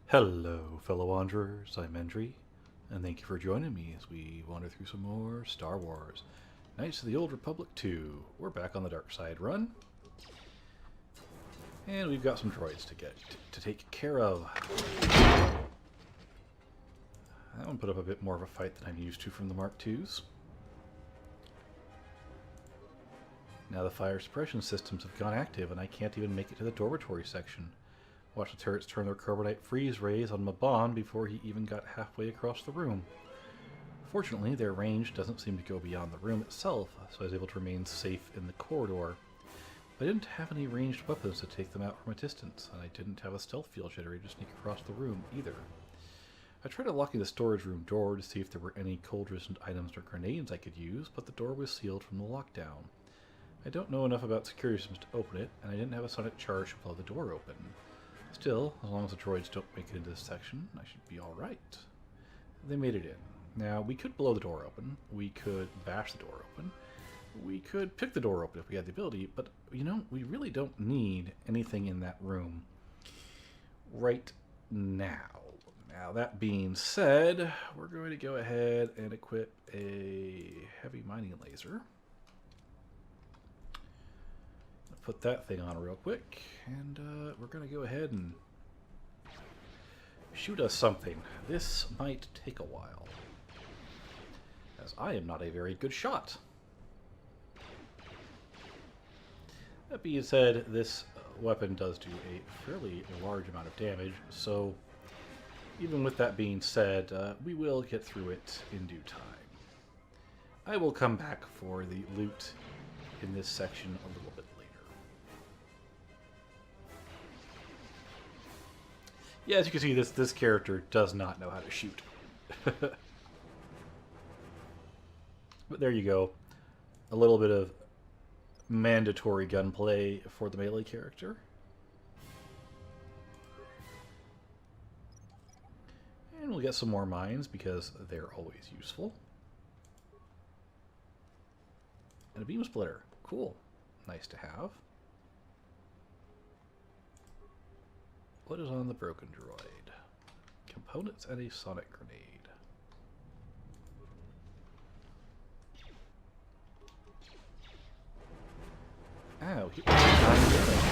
Hello, fellow wanderers. I'm Endri, and thank you for joining me as we wander through some more Star Wars. Knights of the Old Republic II. We're back on the Darkside run, and we've got some droids to take care of. That one put up a bit more of a fight than I'm used to from the Mark IIs. Now the fire suppression systems have gone active, and I can't even make it to the dormitory section. Watch the turrets turn their carbonite freeze rays on Mabon before he even got halfway across the room. Fortunately, their range doesn't seem to go beyond the room itself, so I was able to remain safe in the corridor. But I didn't have any ranged weapons to take them out from a distance, and I didn't have a stealth field generator to sneak across the room either. I tried unlocking the storage room door to see if there were any cold-resistant items or grenades I could use, but the door was sealed from the lockdown. I don't know enough about security systems to open it, and I didn't have a sonic charge to blow the door open. Still, as long as the droids don't make it into this section, I should be alright. They made it in. Now, we could blow the door open, we could bash the door open, we could pick the door open if we had the ability, but, you know, we really don't need anything in that room right now. Now, that being said, we're going to go ahead and equip a heavy mining laser. Put that thing on real quick, and we're going to go ahead and shoot us something. This might take a while, as I am not a very good shot. That being said, this weapon does do a fairly large amount of damage, so even with that being said, we will get through it in due time. I will come back for the loot in this section a little bit later. Yeah, as you can see, this character does not know how to shoot. But there you go. A little bit of mandatory gunplay for the melee character. And we'll get some more mines because they're always useful. And a beam splitter. Cool. Nice to have. What is on the broken droid? Components and a sonic grenade. Ow, he was 9 damage.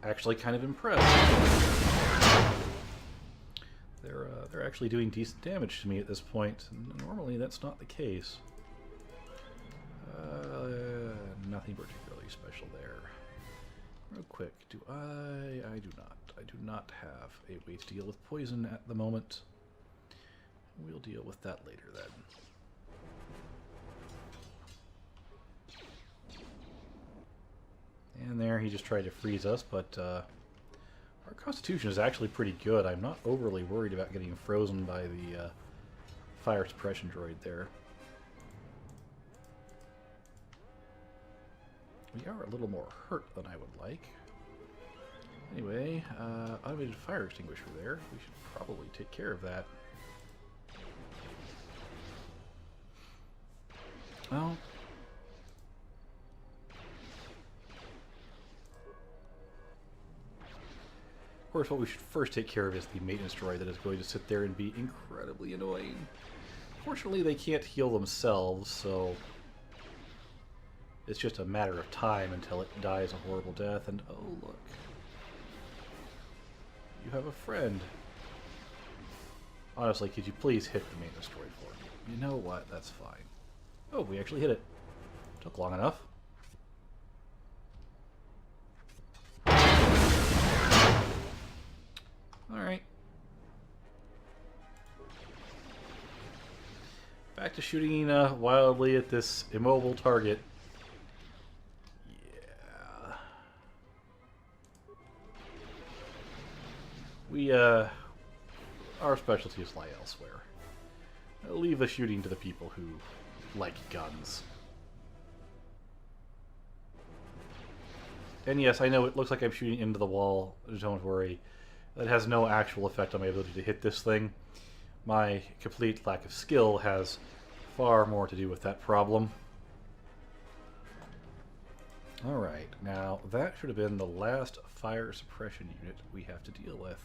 Actually kind of impressed. They're actually doing decent damage to me at this point. Normally that's not the case. Nothing particularly special there. Real quick, I do not. I do not have a way to deal with poison at the moment. We'll deal with that later then. And there, he just tried to freeze us, but our constitution is actually pretty good. I'm not overly worried about getting frozen by the fire suppression droid there. We are a little more hurt than I would like. Anyway, automated fire extinguisher there. We should probably take care of that. Well, of course, what we should first take care of is the maintenance droid that is going to sit there and be incredibly annoying. Fortunately, they can't heal themselves, so it's just a matter of time until it dies a horrible death. And oh, look. You have a friend. Honestly, could you please hit the maintenance droid for me? You know what? That's fine. Oh, we actually hit it. Took long enough. Alright. Back to shooting wildly at this immobile target. Yeah. Our specialties lie elsewhere. I'll leave the shooting to the people who like guns. And yes, I know it looks like I'm shooting into the wall. Don't worry. That has no actual effect on my ability to hit this thing. My complete lack of skill has far more to do with that problem. Alright, now that should have been the last fire suppression unit we have to deal with.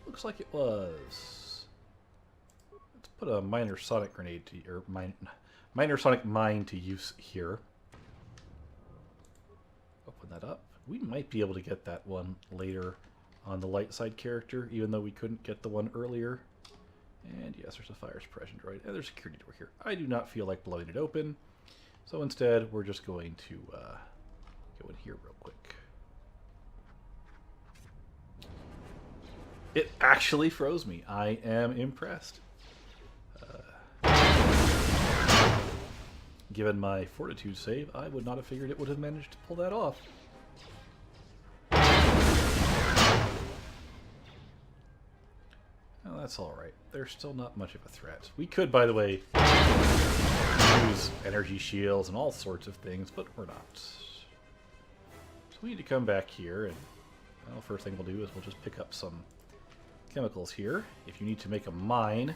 Looks like it was. Let's put a minor sonic grenade to, or minor sonic mine to use here. Open that up. We might be able to get that one later on the light side character, even though we couldn't get the one earlier. And yes, there's a fire suppression droid. And there's a security door here. I do not feel like blowing it open. So instead, we're just going to go in here real quick. It actually froze me. I am impressed. Given my fortitude save, I would not have figured it would have managed to pull that off. Well, that's alright. They're still not much of a threat. We could, by the way, use energy shields and all sorts of things, but we're not. So we need to come back here, and well, first thing we'll do is we'll just pick up some chemicals here. If you need to make a mine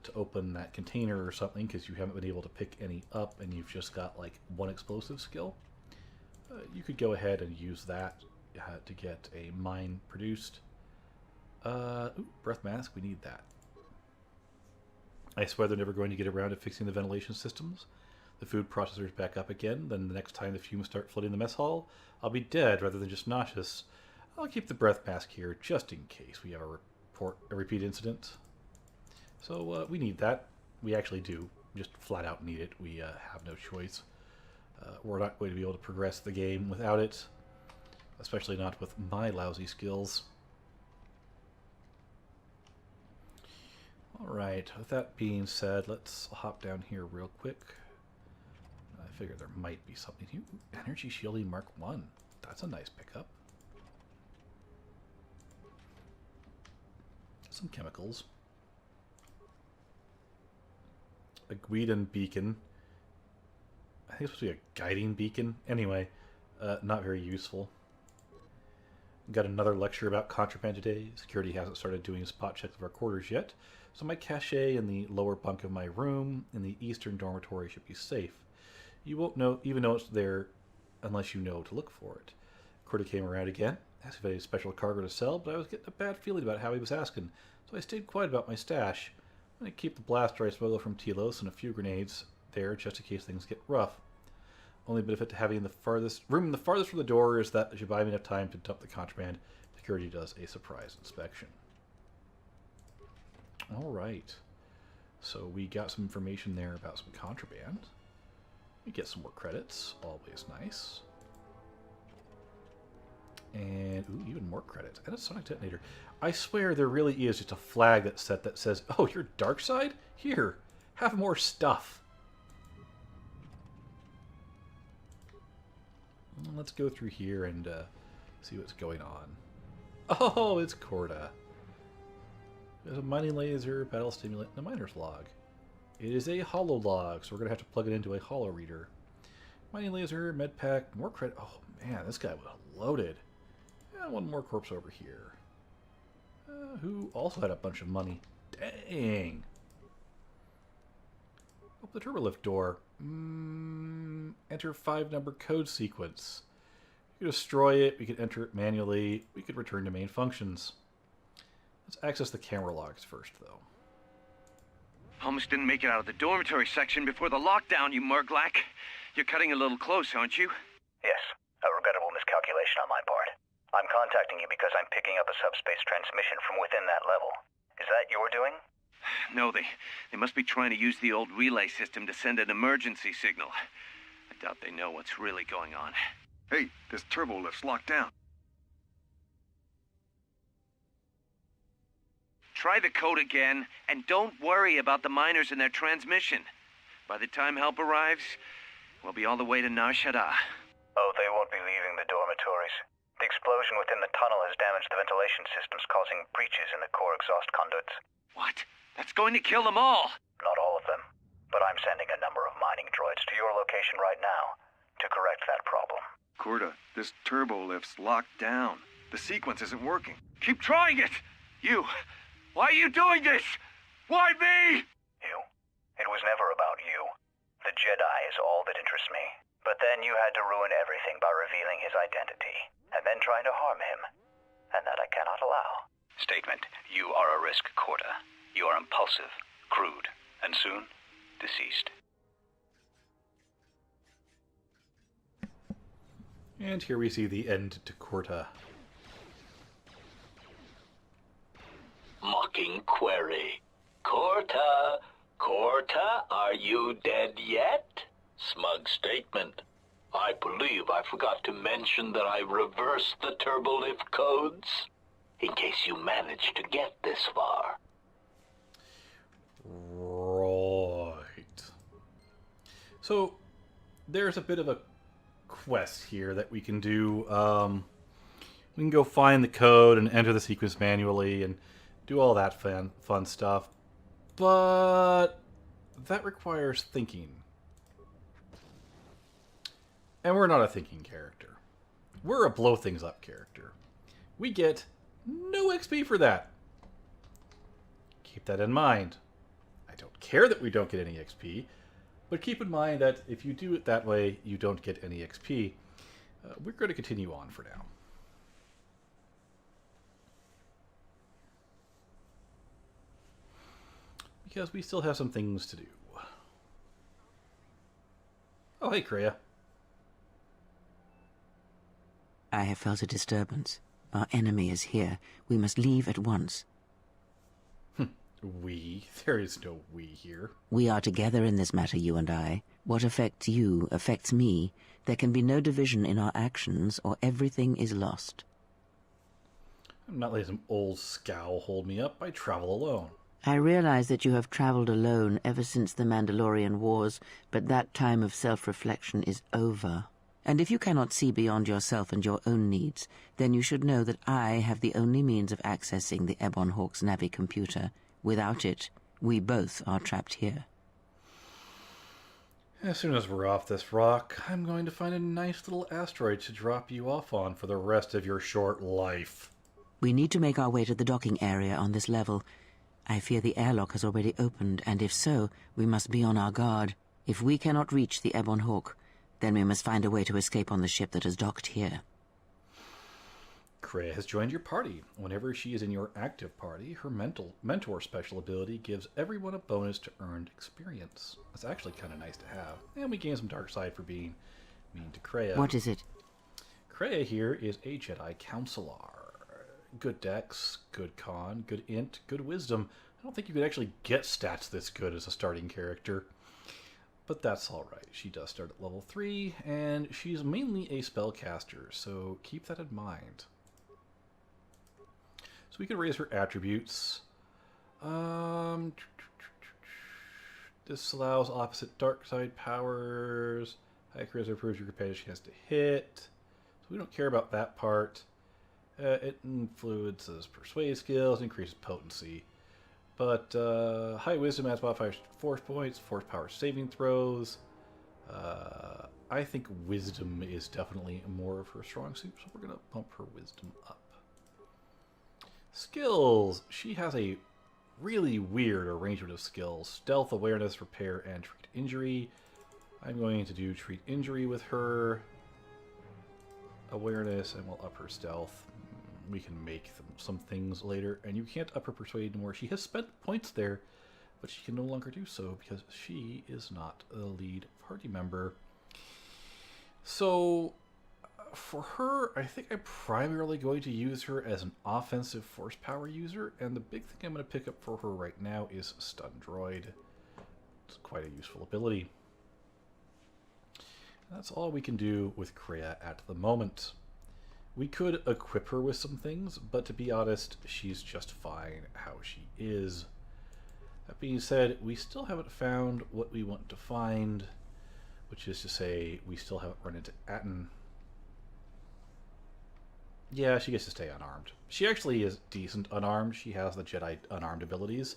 to open that container or something because you haven't been able to pick any up and you've just got like one explosive skill, you could go ahead and use that to get a mine produced. Ooh, breath mask, we need that. I swear they're never going to get around to fixing the ventilation systems. The food processor's back up again, then the next time the fumes start flooding the mess hall, I'll be dead rather than just nauseous. I'll keep the breath mask here just in case we have a repeat incident. So we need that. We actually do. Just flat out need it. We have no choice. We're not going to be able to progress the game without it. Especially not with my lousy skills. Alright, with that being said, let's hop down here real quick. I figure there might be something here. Energy Shielding Mark 1. That's a nice pickup. Some chemicals. A Guidon beacon. I think it's supposed to be a guiding beacon. Anyway, not very useful. Got another lecture about contraband today. Security hasn't started doing spot checks of our quarters yet, so my cache in the lower bunk of my room in the eastern dormitory should be safe. You won't even know it's there unless you know to look for it. Kotor came around again, asked if I had a special cargo to sell, but I was getting a bad feeling about how he was asking, so I stayed quiet about my stash. I'm going to keep the blaster I smuggled from Telos and a few grenades there just in case things get rough. Only benefit to having the farthest from the door is that it should buy me enough time to dump the contraband. Security does a surprise inspection. Alright. So we got some information there about some contraband. We get some more credits. Always nice. And, ooh, even more credits. And a sonic detonator. I swear there really is just a flag that's set that says, oh, you're Darkside? Here, have more stuff. Let's go through here and see what's going on. Oh, it's Korda. There's a mining laser, battle stimulant, and a miner's log. It is a holo log, so we're going to have to plug it into a holo reader. Mining laser, med pack, more credit. Oh man, this guy was loaded. And one more corpse over here. Who also had a bunch of money. Dang. Open the turbolift door. Enter 5-number code sequence. We could destroy it, we could enter it manually, we could return to main functions. Let's access the camera logs first, though. Almost didn't make it out of the dormitory section before the lockdown, you murglak. You're cutting a little close, aren't you? Yes, a regrettable miscalculation on my part. I'm contacting you because I'm picking up a subspace transmission from within that level. Is that your doing? No, they must be trying to use the old relay system to send an emergency signal. I doubt they know what's really going on. Hey, this turbo lift's locked down. Try the code again, and don't worry about the miners and their transmission. By the time help arrives, we'll be all the way to Nar Shaddaa. Oh, they won't be leaving the dormitories. The explosion within the tunnel has damaged the ventilation systems, causing breaches in the core exhaust conduits. What? That's going to kill them all! Not all of them, but I'm sending a number of mining droids to your location right now to correct that problem. Korda, this turbo lift's locked down. The sequence isn't working. Keep trying it! You! Why are you doing this? Why me? You? never about you. The Jedi is all that interests me. But then you had to ruin everything by revealing his identity, and then trying to harm him. And that I cannot allow. Statement. You are a risk, Kotor. You are impulsive, crude, and soon, deceased. And here we see the end to Kotor. Mocking query. Kotor, are you dead yet? Smug statement. I believe I forgot to mention that I reversed the turbolift codes, in case you managed to get this far. Right. So, there's a bit of a quest here that we can do. We can go find the code and enter the sequence manually and do all that fun stuff. But that requires thinking. And we're not a thinking character. We're a blow things up character. We get no XP for that. Keep that in mind. I don't care that we don't get any XP, but keep in mind that if you do it that way, you don't get any XP. We're going to continue on for now. Because we still have some things to do. Oh, hey, Kreia. I have felt a disturbance. Our enemy is here. We must leave at once. We? There is no we here. We are together in this matter, you and I. What affects you affects me. There can be no division in our actions, or everything is lost. I'm not letting some old scowl hold me up. I travel alone. I realize that you have traveled alone ever since the Mandalorian Wars, but that time of self-reflection is over. And if you cannot see beyond yourself and your own needs, then you should know that I have the only means of accessing the Ebon Hawk's Navi computer. Without it, we both are trapped here. As soon as we're off this rock, I'm going to find a nice little asteroid to drop you off on for the rest of your short life. We need to make our way to the docking area on this level. I fear the airlock has already opened, and if so, we must be on our guard. If we cannot reach the Ebon Hawk, then we must find a way to escape on the ship that has docked here. Kreia has joined your party. Whenever she is in your active party, her mentor special ability gives everyone a bonus to earned experience. That's actually kind of nice to have. And we gain some Darkside for being mean to Kreia. What is it? Kreia here is a Jedi Counselor. Good dex, good con, good int, good wisdom. I don't think you could actually get stats this good as a starting character. But that's alright. She does start at level 3, and she's mainly a spellcaster, so keep that in mind. So we can raise her attributes. This allows opposite Darkside powers. High charisma improves your companion she has to hit. So we don't care about that part. It influences persuade skills, increases potency. But high wisdom adds modifiers to force points, force power saving throws. I think wisdom is definitely more of her strong suit, so we're going to bump her wisdom up. Skills. She has a really weird arrangement of skills. Stealth, awareness, repair, and treat injury. I'm going to do treat injury with her. Awareness, and we'll up her stealth. We can make some things later. And you can't up her persuade anymore. She has spent points there, but she can no longer do so because she is not a lead party member. So for her, I think I'm primarily going to use her as an offensive force power user, and the big thing I'm going to pick up for her right now is Stun Droid. It's quite a useful ability. That's all we can do with Kreia at the moment. We could equip her with some things, but to be honest, she's just fine how she is. That being said, we still haven't found what we want to find, which is to say, we still haven't run into Atten. Yeah, she gets to stay unarmed. She actually is decent unarmed. She has the Jedi unarmed abilities,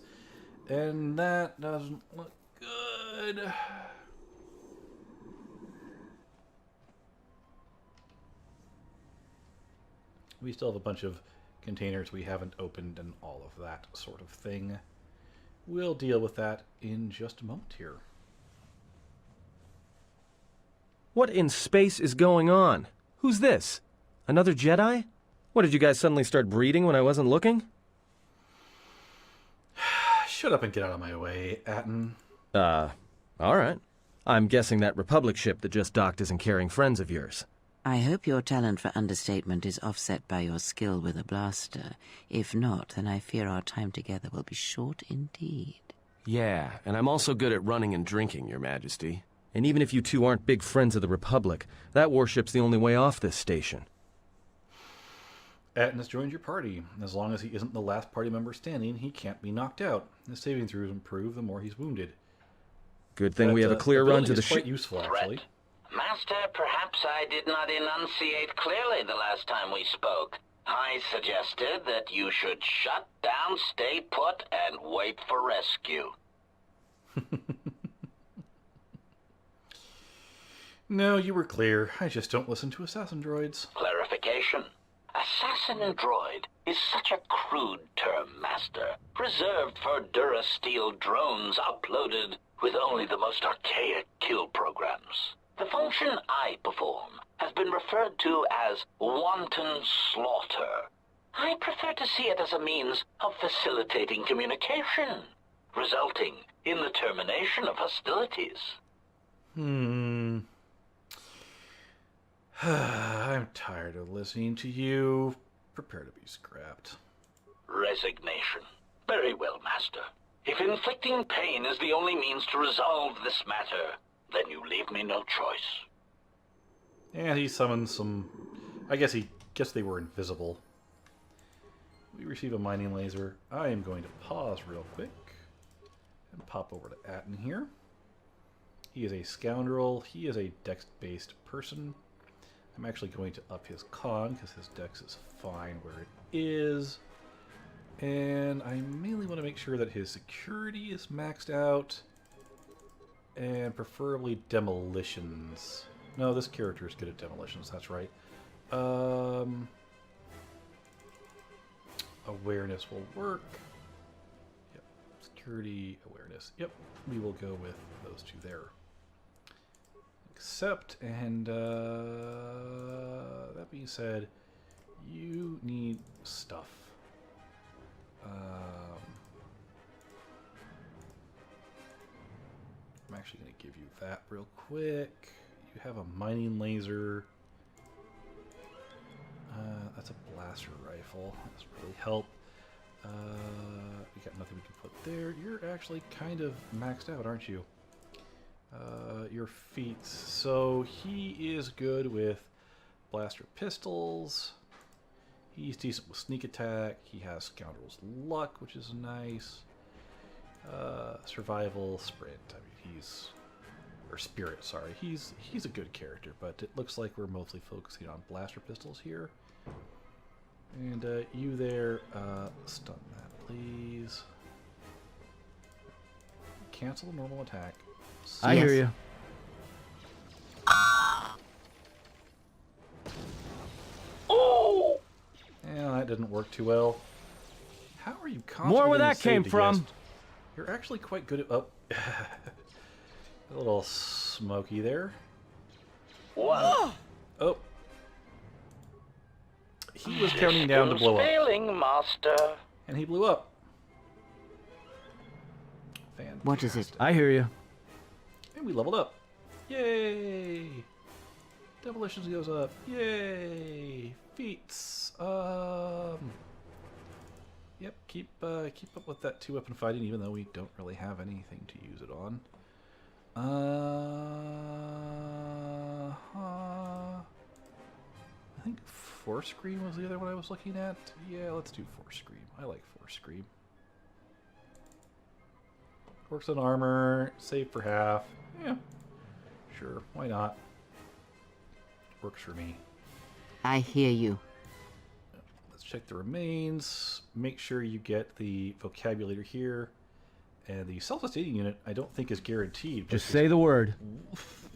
and that doesn't look good. We still have a bunch of containers we haven't opened and all of that sort of thing. we'll deal with that in just a moment here. What in space is going on? Who's this? Another Jedi? What, did you guys suddenly start breeding when I wasn't looking? Shut up and get out of my way, Atten. Alright. I'm guessing that Republic ship that just docked isn't carrying friends of yours. I hope your talent for understatement is offset by your skill with a blaster. If not, then I fear our time together will be short indeed. Yeah, and I'm also good at running and drinking, Your Majesty. And even if you two aren't big friends of the Republic, that warship's the only way off this station. Atten has joined your party. As long as he isn't the last party member standing, he can't be knocked out. His saving throws improve the more he's wounded. Good thing we have a clear run to the ship. Quite useful, actually. Master, perhaps I did not enunciate clearly the last time we spoke. I suggested that you should shut down, stay put, and wait for rescue. No, you were clear. I just don't listen to assassin droids. Clarification. Assassin droid is such a crude term, Master, reserved for Durasteel drones uploaded with only the most archaic kill programs. The function I perform has been referred to as wanton slaughter. I prefer to see it as a means of facilitating communication, resulting in the termination of hostilities. I'm tired of listening to you. Prepare to be scrapped. Resignation. Very well, Master. If inflicting pain is the only means to resolve this matter, then you leave me no choice. And he summons some... I guess they were invisible. We receive a mining laser. I am going to pause real quick and pop over to Atten here. He is a scoundrel. He is a dex-based person. I'm actually going to up his con because his dex is fine where it is. And I mainly want to make sure that his security is maxed out. And preferably demolitions. No, this character is good at demolitions, that's right. Awareness will work. Yep. Security, awareness. Yep. We will go with those two there. Accept, and that being said, you need stuff. I'm actually going to give you that real quick. You have a mining laser. That's a blaster rifle. That doesn't really help. We got nothing we can put there. You're actually kind of maxed out, aren't you? Your feats. So he is good with blaster pistols. He's decent with sneak attack. He has Scoundrel's Luck, which is nice. Survival, sprint. I mean, or spirit, sorry. He's a good character, but it looks like we're mostly focusing on blaster pistols here. And you there, stun that, please. Cancel normal attack. I hear you. Oh! Yeah, that didn't work too well. How are you constantly More where getting that came saved from. against? You're actually quite good at... Oh. A little smoky there. What? Oh. He was counting down to blow up. Failing, Master. And he blew up. Fantastic. What is it? I hear you. And we leveled up. Yay! Demolitions goes up. Yay! Feats. Yep, keep up with that 2-weapon fighting, even though we don't really have anything to use it on. I think Force Scream was the other one I was looking at. Yeah, let's do Force Scream. I like Force Scream. Works on armor, save for half. Yeah, sure, why not? Works for me. I hear you. Let's check the remains. Make sure you get the vocabulator here. And the self-sustaining unit, I don't think is guaranteed. Just say the word.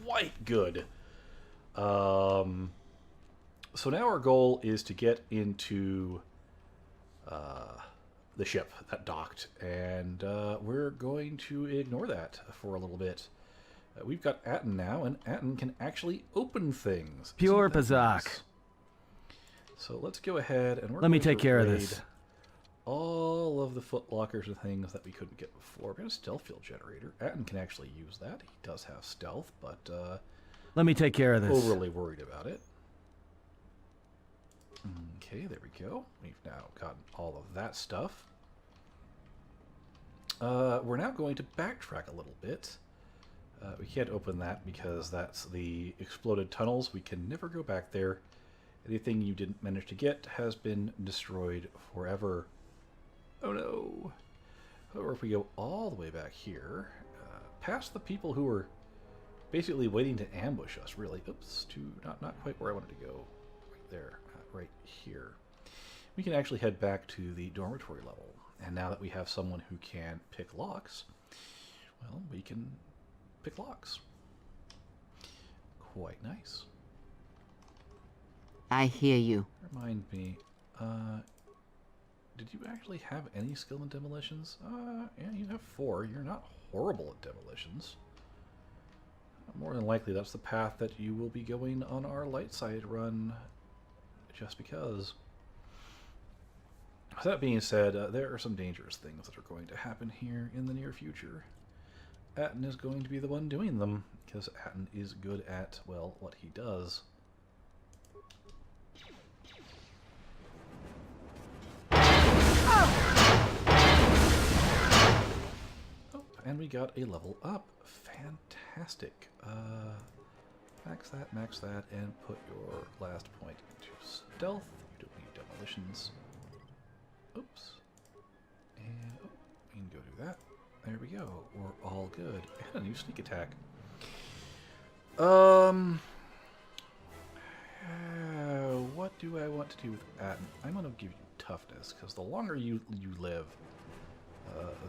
Quite good. So now our goal is to get into the ship that docked, and we're going to ignore that for a little bit. We've got Atten now, and Atten can actually open things. Pure Isn't that Bazak. nice? So let's go ahead and Let me take care of this. All of the footlockers and things that we couldn't get before. We've got a stealth field generator. Atten can actually use that. He does have stealth, but Let me take care of this. overly worried about it. Okay, there we go. We've now gotten all of that stuff. We're now going to backtrack a little bit. We can't open that because that's the exploded tunnels. We can never go back there. Anything you didn't manage to get has been destroyed forever. Oh no. However, if we go all the way back here, past the people who were basically waiting to ambush us, really. Oops, not quite where I wanted to go. Right there, right here. We can actually head back to the dormitory level. And now that we have someone who can pick locks, well, we can pick locks. Quite nice. I hear you. Remind me, did you actually have any skill in demolitions? Yeah, you have 4. You're not horrible at demolitions. More than likely, that's the path that you will be going on our light side run, just because. With that being said, there are some dangerous things that are going to happen here in the near future. Atten is going to be the one doing them, because Atten is good at, well, what he does. Oh, and we got a level up. Fantastic. Max that, and put your last point into stealth. You don't need demolitions. Oops. And we can go do that. There we go. We're all good. And a new sneak attack. What do I want to do with Atten? I'm going to give you toughness, because the longer you live,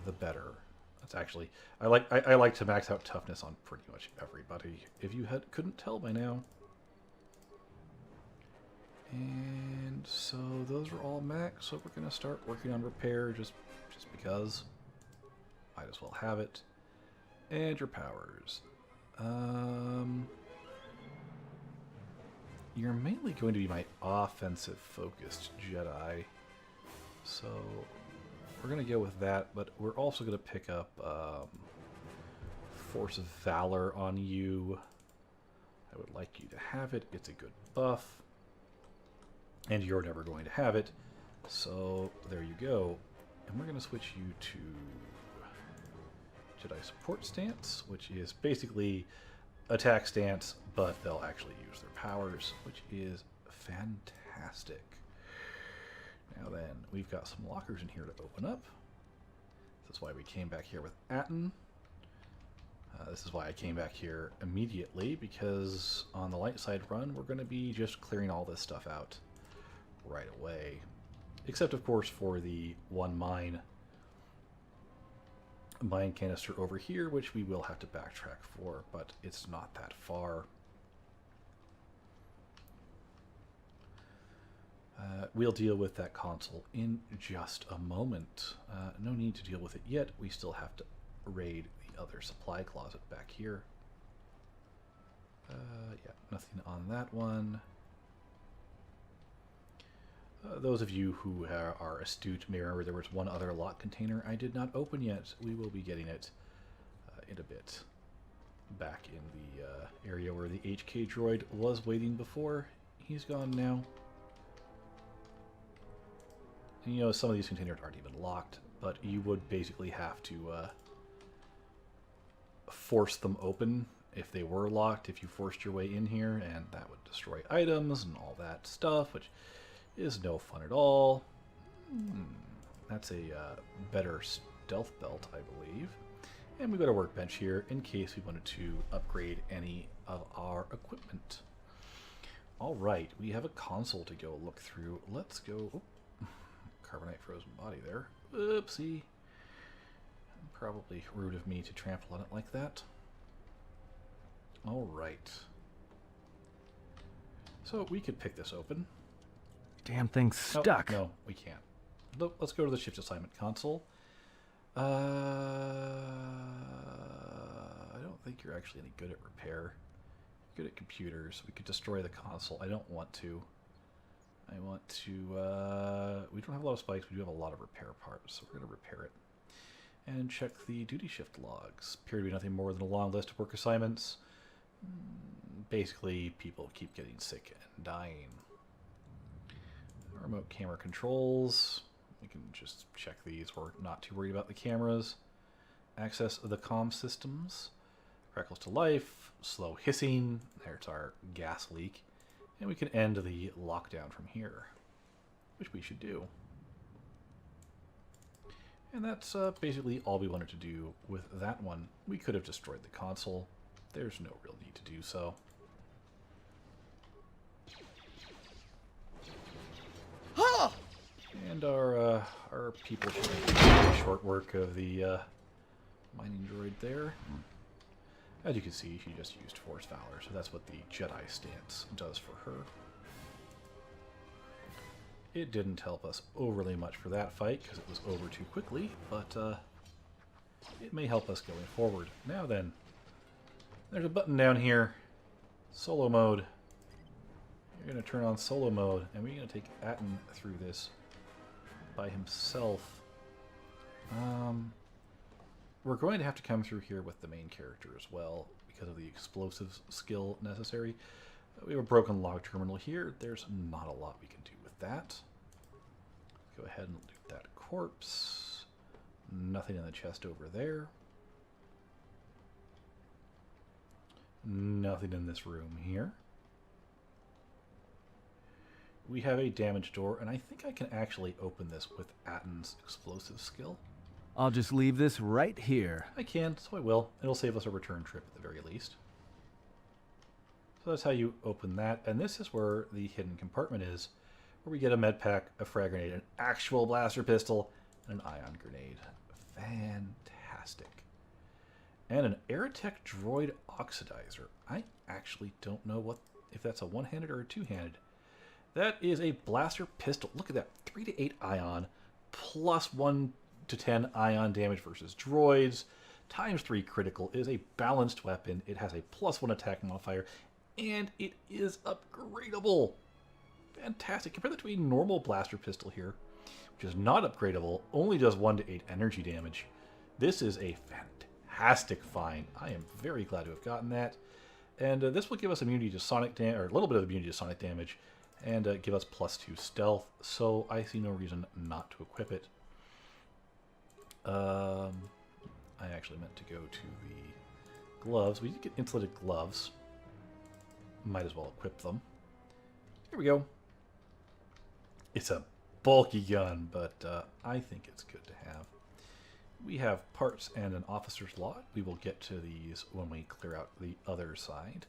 the better. That's actually, I like to max out toughness on pretty much everybody. If you couldn't tell by now. And so those are all max, so we're going to start working on repair just because. Might as well have it. And your powers. You're mainly going to be my offensive focused Jedi. So we're going to go with that, but we're also going to pick up Force of Valor on you. I would like you to have it. It's a good buff. And you're never going to have it. So there you go. And we're going to switch you to Jedi Support Stance, which is basically attack stance, but they'll actually use their powers, which is fantastic. Now then, we've got some lockers in here to open up. That's why we came back here with Atten. This is why I came back here immediately, because on the light side run, we're going to be just clearing all this stuff out right away. Except, of course, for the one mine canister over here, which we will have to backtrack for, but it's not that far. We'll deal with that console in just a moment. No need to deal with it yet. We still have to raid the other supply closet back here. Yeah, nothing on that one. Those of you who are astute may remember there was one other lock container I did not open yet. We will be getting it in a bit. Back in the area where the HK droid was waiting before. He's gone now. And, you know, some of these containers aren't even locked, but you would basically have to force them open if they were locked, if you forced your way in here, and that would destroy items and all that stuff, which is no fun at all. That's a better stealth belt, I believe. And we've got a workbench here in case we wanted to upgrade any of our equipment. Alright, we have a console to go look through. Let's go... Oh, carbonite frozen body there. Oopsie. Probably rude of me to trample on it like that. Alright. So we could pick this open. Damn thing's stuck. No, we can't. let's go to the shift assignment console. I don't think you're actually any good at repair. You're good at computers. We could destroy the console. I don't want to. I want to... we don't have a lot of spikes. We do have a lot of repair parts, so we're going to repair it. And check the duty shift logs. Appear to be nothing more than a long list of work assignments. Basically, people keep getting sick and dying. Remote camera controls. We can just check these. We're not too worried about the cameras. Access of the comm systems. Crackles to life. Slow hissing. There's our gas leak. And we can end the lockdown from here, which we should do. And that's basically all we wanted to do with that one. We could have destroyed the console. There's no real need to do so. And our people should make short work of the mining droid there. As you can see, she just used Force Valor, so that's what the Jedi stance does for her. It didn't help us overly much for that fight, because it was over too quickly, but it may help us going forward. Now then, there's a button down here, Solo Mode. You're going to turn on Solo Mode, and we're going to take Atton through this by himself. We're going to have to come through here with the main character as well, because of the explosives skill necessary. We have a broken log terminal here. There's not a lot we can do with that. Go ahead and loot that corpse. Nothing in the chest over there. Nothing in this room here. We have a damaged door, and I think I can actually open this with Atton's explosive skill. I'll just leave this right here. I can, so I will. It'll save us a return trip at the very least. So that's how you open that, and this is where the hidden compartment is, where we get a med pack, a frag grenade, an actual blaster pistol, and an ion grenade. Fantastic. And an Aerotech droid oxidizer. I actually don't know if that's a one-handed or a two-handed. That is a blaster pistol. Look at that. 3 to 8 ion, plus 1 to 10 ion damage versus droids, times 3 critical. It is a balanced weapon. It has a +1 attack modifier, and it is upgradable. Fantastic. Compare that to a normal blaster pistol here, which is not upgradable, only does 1 to 8 energy damage. This is a fantastic find. I am very glad to have gotten that. And this will give us immunity to sonic damage, or a little bit of immunity to sonic damage, and give us +2 stealth, so I see no reason not to equip it. I actually meant to go to the gloves. We did get insulated gloves. Might as well equip them. Here we go. It's a bulky gun, but I think it's good to have. We have parts and an officer's log. We will get to these when we clear out the other side.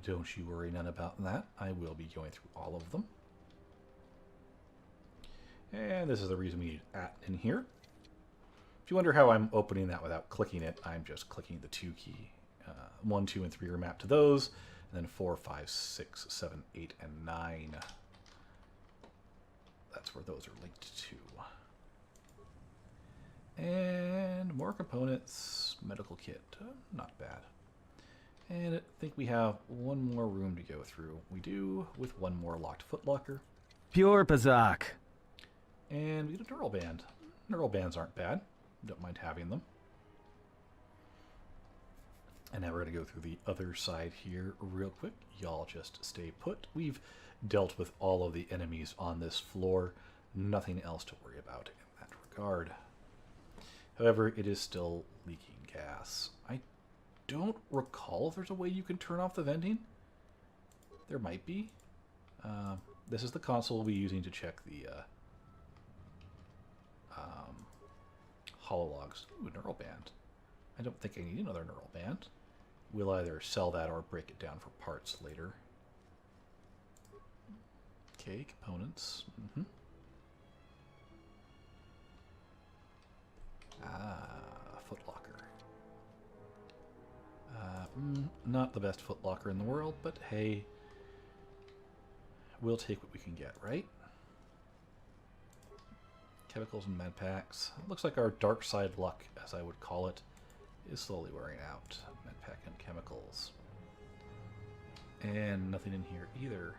Don't you worry none about that. I will be going through all of them. And this is the reason we need Atton in here. If you wonder how I'm opening that without clicking it, I'm just clicking the 2 key. 1, 2, and 3 are mapped to those, and then 4, 5, 6, 7, 8, and 9. That's where those are linked to. And more components. Medical kit. Not bad. And I think we have one more room to go through. We do, with one more locked footlocker. Pure Bazak. And we get a neural band. Neural bands aren't bad. Don't mind having them. And now we're going to go through the other side here real quick. Y'all just stay put. We've dealt with all of the enemies on this floor. Nothing else to worry about in that regard. However, it is still leaking gas. I don't recall if there's a way you can turn off the venting. There might be. This is the console we'll be using to check the holologs. Ooh, neural band. I don't think I need another neural band. We'll either sell that or break it down for parts later. Okay, components. Footlocker. Not the best footlocker in the world, but hey, we'll take what we can get, right? chemicals and med packs. It looks like our Darkside luck, as I would call it, is slowly wearing out. Med pack and chemicals. And nothing in here either.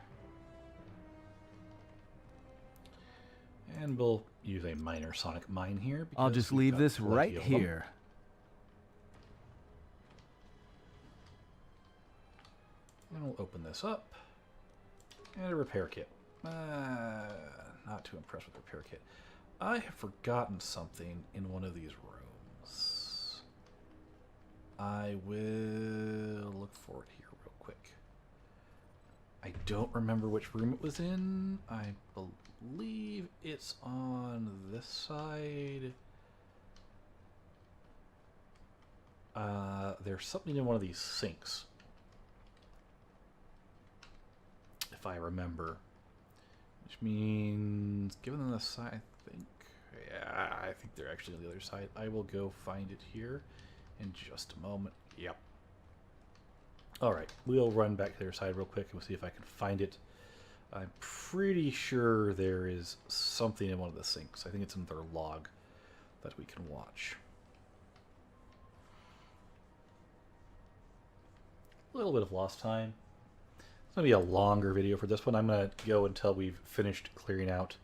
And we'll use a minor sonic mine here. I'll just leave this right here. And we'll open this up. And a repair kit. Not too impressed with the repair kit. I have forgotten something in one of these rooms. I will look for it here real quick. I don't remember which room it was in. I believe it's on this side. There's something in one of these sinks, if I remember. Which means, given them the side, I think they're actually on the other side. I will go find it here in just a moment. Yep. Alright, we'll run back to their side real quick and we'll see if I can find it. I'm pretty sure there is something in one of the sinks. I think it's in their log that we can watch. A little bit of lost time. It's going to be a longer video for this one. I'm going to go until we've finished clearing out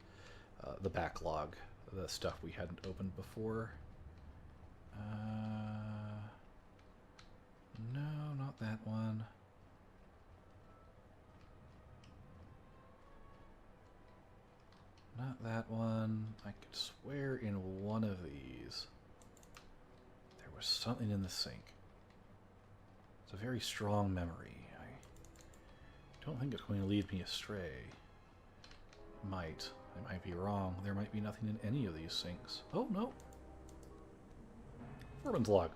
the backlog, the stuff we hadn't opened before. No, not that one. Not that one. I could swear in one of these there was something in the sink. It's a very strong memory. I don't think it's going to lead me astray. I might be wrong. There might be nothing in any of these sinks. Oh, no. Foreman's log.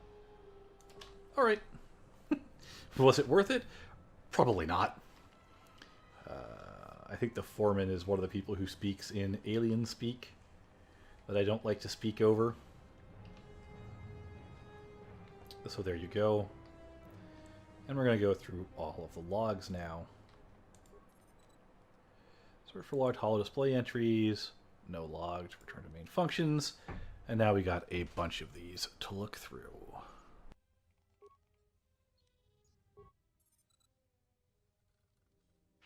Alright. Was it worth it? Probably not. I think the foreman is one of the people who speaks in alien speak that I don't like to speak over. So there you go. And we're going to go through all of the logs now. Search for logged holo display entries. No logs. Return to main functions. And now we got a bunch of these to look through.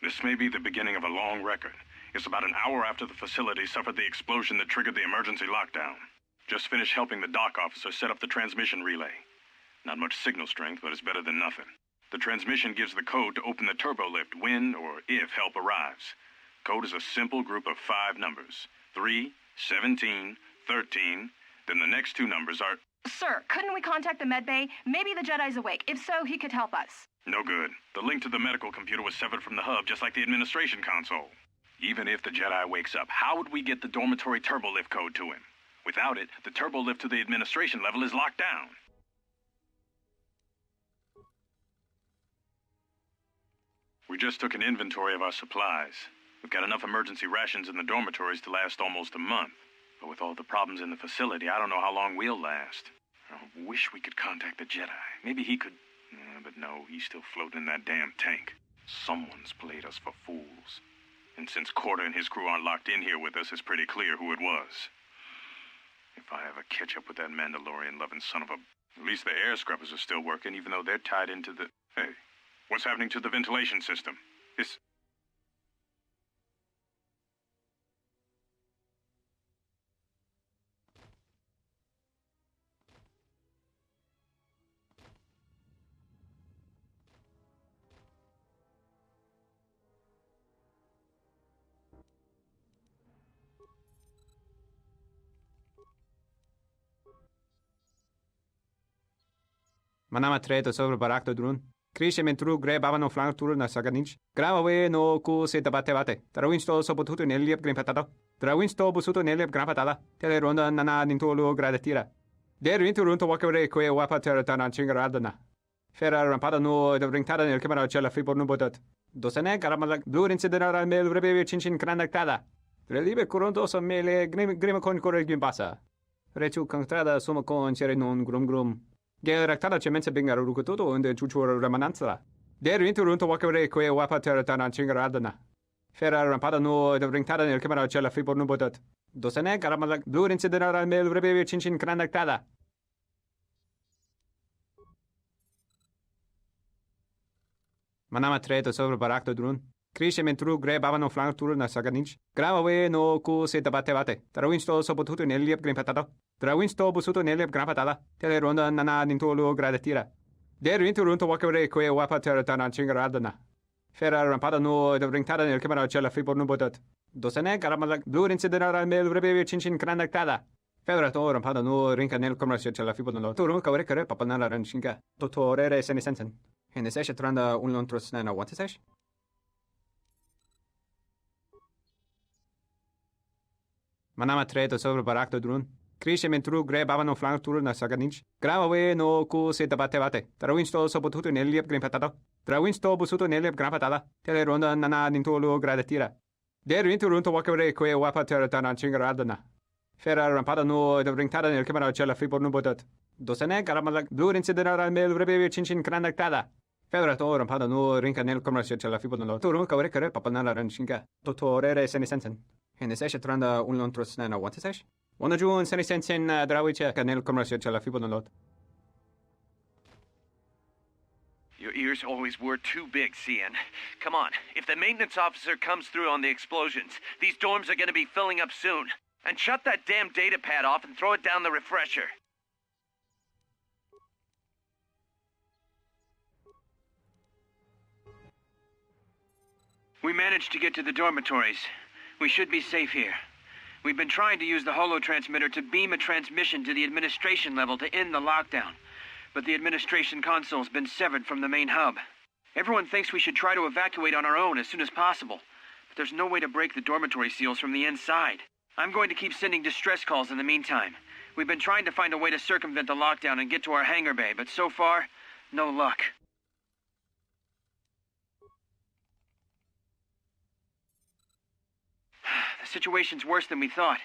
This may be the beginning of a long record. It's about an hour after the facility suffered the explosion that triggered the emergency lockdown. Just finished helping the dock officer set up the transmission relay. Not much signal strength, but it's better than nothing. The transmission gives the code to open the turbo lift when or if help arrives. Code is a simple group of 5 numbers. 3, 17, 13. Then the next 2 numbers are... Sir, couldn't we contact the medbay? Maybe the Jedi's awake. If so, he could help us. No good. The link to the medical computer was severed from the hub, just like the administration console. Even if the Jedi wakes up, how would we get the dormitory turbo lift code to him? Without it, the turbo lift to the administration level is locked down. We just took an inventory of our supplies. We've got enough emergency rations in the dormitories to last almost a month. But with all the problems in the facility, I don't know how long we'll last. I wish we could contact the Jedi. Maybe he could... but no, he's still floating in that damn tank. Someone's played us for fools. And since Kotor and his crew aren't locked in here with us, it's pretty clear who it was. If I ever catch up with that Mandalorian-loving son of a... At least the air scrubbers are still working, even though they're tied into the... Hey, what's happening to the ventilation system? It's... Manama treto sobre barakto drun. Krishe mentru gre bavano flank tur na saganich. Grave no ku se tabate bate. Trawinsto sopotuto neliep grimpatado. Trawinsto busuto neliep grampatada. Tele ronda nana nintolo gradatira. Der vinturunto wakere que wapater tana chingaradana. Ferra rampada no de ringtada nel camera cella fripor no botot. Dosane garamala blur incidera mel rebe chinchin cranactada. Relibe coronto so mele grima con corre gimbasa. Rechu contrada suma con cere non grum. Geractada cemense bingaro rukutoto und chuchur remananza. Der vinturunto wakere que wapater tana chingaradana. Ferra rampada no de ringtada nel camera cella fripor no botot. Dosane Karamalak Blue Incident Mail Rebellion Chinchin Kranaktada. Manama Treto sobre Barakto Drun. Krishe Mentru Gre Bavano Flank Tour na Saganich. Gravawe no ku se tabate. Trawinsto sopotuto neliep grimpatato. Trawinsto busuto neliep grampatada. Teleronda nana nintolo gradatira. Der Winterunto Wakare Que Wapa Terratana Chingaradana. Ferra Rampada no the Ringtada nel Camera Cella Fibo Nubodat. Dosane Karamalak Blue Incident Mail Rebellion Chinchin Kranaktada. Ferrato Rampada no Rinca nel Commercio Cella Fibo no. Turun Kawrekare Papanala Ranchinga. Totore Senisensen. En de session tranda unlontros na what is Manama treto sobre barakto drun. Krishe mentru gre bavano flank tour na saganich. Gravawe no ku se tabate. Trawinsto sopotuto neliep grimpatato. Trawinsto busuto neliep grampatada. Teleronda nana nintolo gradatira. Der winterunto wakare que wapa terratana chingaradana. Ferra rampada no the ringtada nel camera cella fibo nubodat. Dosane Karamalak Blue Incident Mail Rebellion Chinchin Kranaktada. Ferrato Rampada no Rinca nel Commercio Cella Fibo no. Turun Kawrekare Papanala Ranchinga. Totore Senisensen. En de session tranda unlontros na what is One June Senisensen Drawicha Canel Commercio Cella Fibo no. Your ears always were too big, CN. Come on, if the maintenance officer comes through on the explosions, these dorms are gonna be filling up soon. And shut that damn data pad off and throw it down the refresher. We managed to get to the dormitories. We should be safe here. We've been trying to use the holo-transmitter to beam a transmission to the administration level to end the lockdown. But the administration console's been severed from the main hub. Everyone thinks we should try to evacuate on our own as soon as possible. But there's no way to break the dormitory seals from the inside. I'm going to keep sending distress calls in the meantime. We've been trying to find a way to circumvent the lockdown and get to our hangar bay, but so far, no luck. The situation's worse than we thought.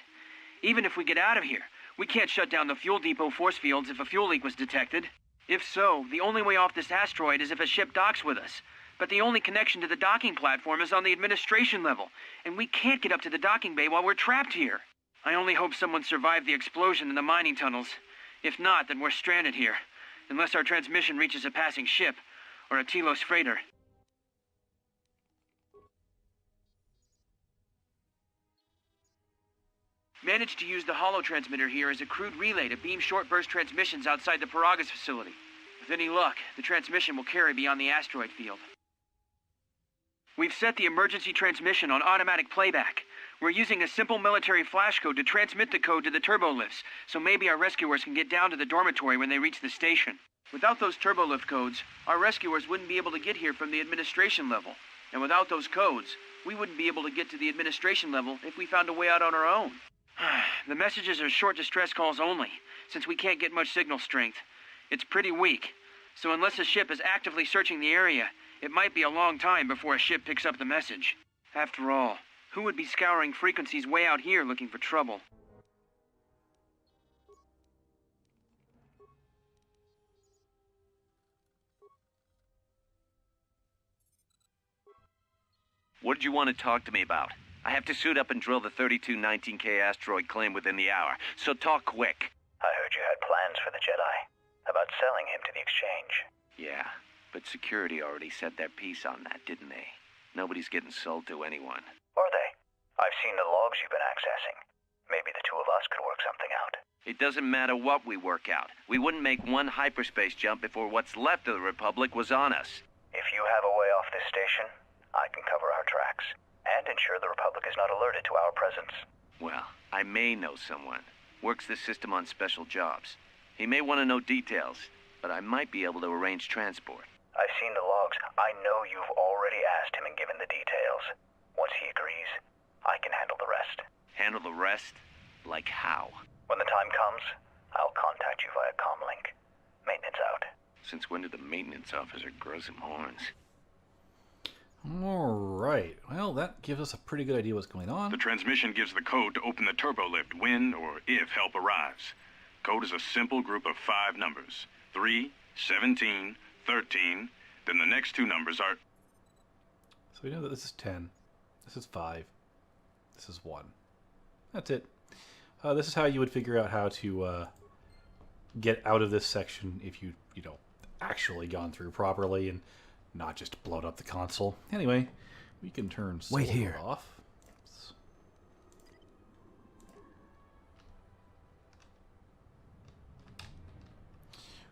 Even if we get out of here, we can't shut down the fuel depot force fields if a fuel leak was detected. If so, the only way off this asteroid is if a ship docks with us. But the only connection to the docking platform is on the administration level, and we can't get up to the docking bay while we're trapped here. I only hope someone survived the explosion in the mining tunnels. If not, then we're stranded here, unless our transmission reaches a passing ship, or a Telos freighter. Managed to use the holo-transmitter here as a crude relay to beam short-burst transmissions outside the Paragas facility. With any luck, the transmission will carry beyond the asteroid field. We've set the emergency transmission on automatic playback. We're using a simple military flash code to transmit the code to the turbolifts, so maybe our rescuers can get down to the dormitory when they reach the station. Without those turbolift codes, our rescuers wouldn't be able to get here from the administration level. And without those codes, we wouldn't be able to get to the administration level if we found a way out on our own. The messages are short distress calls only, since we can't get much signal strength. It's pretty weak, so unless a ship is actively searching the area, it might be a long time before a ship picks up the message. After all, who would be scouring frequencies way out here looking for trouble? What did you want to talk to me about? I have to suit up and drill the 3219K asteroid claim within the hour, so talk quick. I heard you had plans for the Jedi. About selling him to the exchange. Yeah, but security already said their piece on that, didn't they? Nobody's getting sold to anyone. Are they? I've seen the logs you've been accessing. Maybe the two of us could work something out. It doesn't matter what we work out. We wouldn't make one hyperspace jump before what's left of the Republic was on us. If you have a way off this station, I can cover our tracks. And ensure the Republic is not alerted to our presence. Well, I may know someone. Works the system on special jobs. He may want to know details, but I might be able to arrange transport. I've seen the logs. I know you've already asked him and given the details. Once he agrees, I can handle the rest. Handle the rest? Like how? When the time comes, I'll contact you via comlink. Maintenance out. Since when did the maintenance officer grow some horns? Alright, well that gives us a pretty good idea what's going on. The transmission gives the code to open the turbolift when or if help arrives. Code is a simple group of 5 numbers. 3, 17, 13, then the next 2 numbers are... So we know that this is 10, this is 5, this is 1. That's it. This is how you would figure out how to get out of this section if you know, actually gone through properly and not just blown up the console. Anyway, we can turn Wait here. off.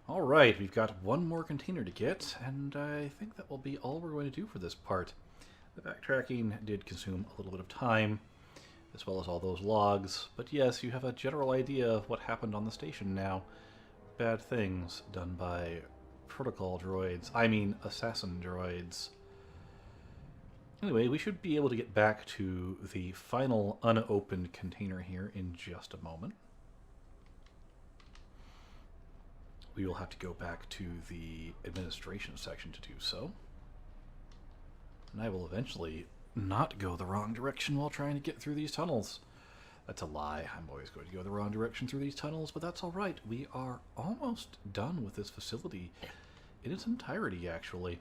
Alright, we've got one more container to get, and I think that will be all we're going to do for this part. The backtracking did consume a little bit of time, as well as all those logs, but yes, you have a general idea of what happened on the station now. Bad things done by protocol droids, I mean assassin droids. Anyway, we should be able to get back to the final unopened container here in just a moment. We will have to go back to the administration section to do so. And I will eventually not go the wrong direction while trying to get through these tunnels. That's a lie. I'm always going to go the wrong direction through these tunnels, but that's all right. We are almost done with this facility in its entirety, actually.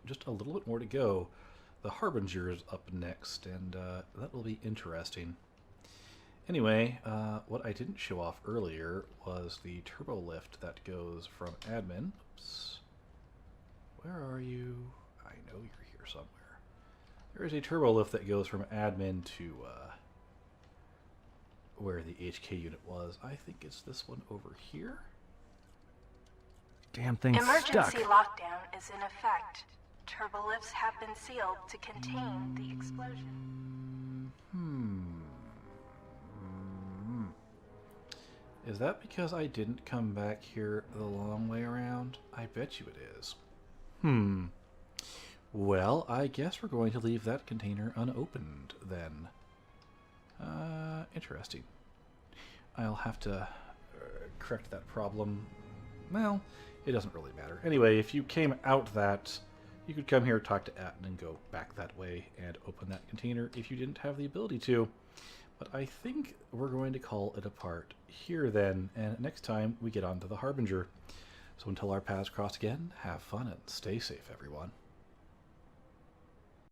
Just a little bit more to go. The Harbinger is up next, and that will be interesting. Anyway, what I didn't show off earlier was the turbo lift that goes from admin. Oops. Where are you? I know you're here somewhere. There is a turbo lift that goes from admin to where the HK unit was. I think it's this one over here. Damn thing's Emergency stuck. lockdown is in effect. Turbo lifts have been sealed to contain the explosion. Is that because I didn't come back here the long way around? I bet you it is. Well, I guess we're going to leave that container unopened, then. Interesting. I'll have to correct that problem. Well, it doesn't really matter. Anyway, if you came out that, you could come here, talk to Atten, and go back that way and open that container if you didn't have the ability to. But I think we're going to call it a part here then, and next time we get on to the Harbinger. So until our paths cross again, have fun and stay safe, everyone.